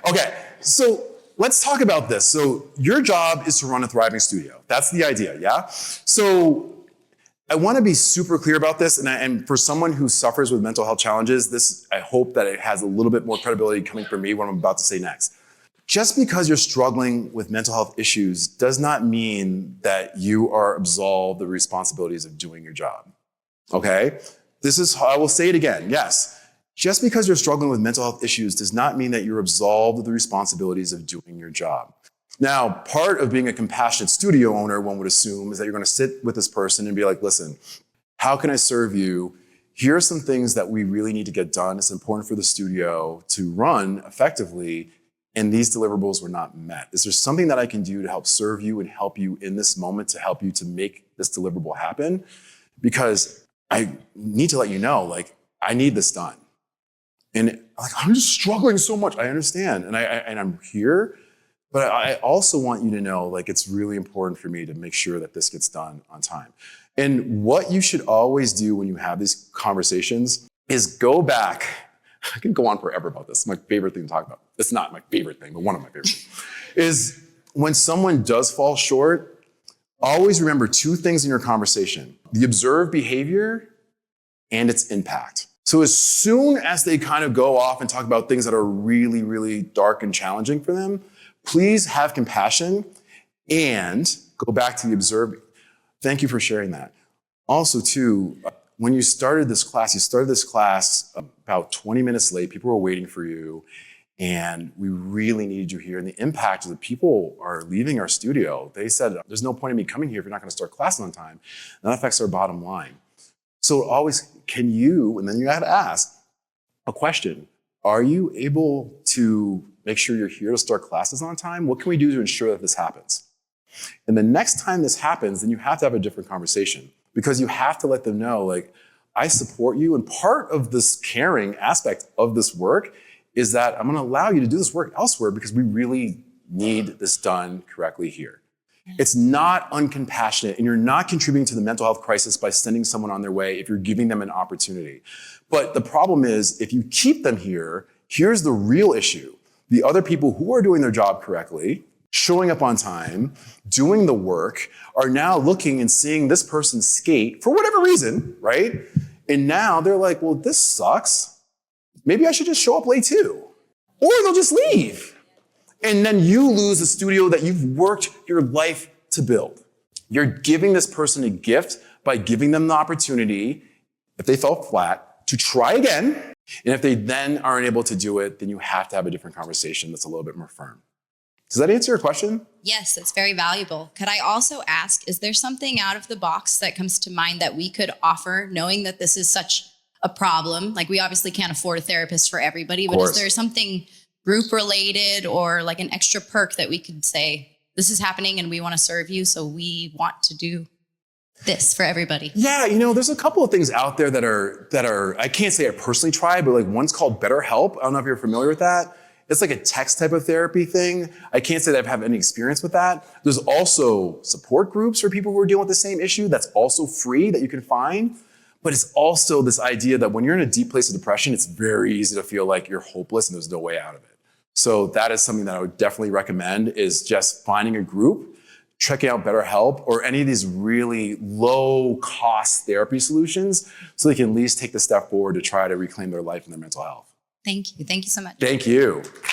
Okay, so let's talk about this. So your job is to run a thriving studio. That's the idea, yeah? So I want to be super clear about this, and for someone who suffers with mental health challenges, I hope that it has a little bit more credibility coming from me what I'm about to say next. Just because you're struggling with mental health issues does not mean that you are absolved the responsibilities of doing your job, okay? This is how I will say it again, yes. Just because you're struggling with mental health issues does not mean that you're absolved of the responsibilities of doing your job. Now, part of being a compassionate studio owner, one would assume, is that you're going to sit with this person and be like, listen, how can I serve you? Here are some things that we really need to get done. It's important for the studio to run effectively, and these deliverables were not met. Is there something that I can do to help serve you and help you in this moment to help you to make this deliverable happen? Because I need to let you know, like, I need this done. And like, I'm just struggling so much. I understand, and I'm here. But I also want you to know, like, it's really important for me to make sure that this gets done on time. And what you should always do when you have these conversations is go back. I can go on forever about this. It's my favorite thing to talk about. It's not my favorite thing, but one of my favorite things. Is when someone does fall short, always remember two things in your conversation: the observed behavior and its impact. So as soon as they kind of go off and talk about things that are really, really dark and challenging for them, please have compassion and go back to the observed. Thank you for sharing that. Also, too, when you started this class about 20 minutes late. People were waiting for you, and we really needed you here. And the impact is that people are leaving our studio. They said, there's no point in me coming here if you're not going to start class on time. And that affects our bottom line. So always, can you, and then you have to ask a question, are you able to make sure you're here to start classes on time? What can we do to ensure that this happens? And the next time this happens, then you have to have a different conversation, because you have to let them know, like, I support you. And part of this caring aspect of this work is that I'm going to allow you to do this work elsewhere because we really need this done correctly here. It's not uncompassionate, and you're not contributing to the mental health crisis by sending someone on their way if you're giving them an opportunity. But the problem is, if you keep them here, here's the real issue. The other people who are doing their job correctly, showing up on time, doing the work, are now looking and seeing this person skate for whatever reason, right? And now they're like, well, this sucks. Maybe I should just show up late too. Or they'll just leave. And then you lose the studio that you've worked your life to build. You're giving this person a gift by giving them the opportunity, if they fell flat, to try again. And if they then aren't able to do it, then you have to have a different conversation that's a little bit more firm. Does that answer your question? Yes, it's very valuable. Could I also ask, is there something out of the box that comes to mind that we could offer, knowing that this is such a problem? Like, we obviously can't afford a therapist for everybody, but is there something group related or like an extra perk that we could say, this is happening and we want to serve you, so we want to do this for everybody? Yeah, there's a couple of things out there that are, I can't say I personally tried, but like one's called BetterHelp. I don't know if you're familiar with that. It's like a text type of therapy thing. I can't say that I've had any experience with that. There's also support groups for people who are dealing with the same issue. That's also free that you can find. But it's also this idea that when you're in a deep place of depression, it's very easy to feel like you're hopeless and there's no way out of it. So that is something that I would definitely recommend, is just finding a group, checking out BetterHelp or any of these really low cost therapy solutions so they can at least take the step forward to try to reclaim their life and their mental health. Thank you. Thank you so much. Thank you.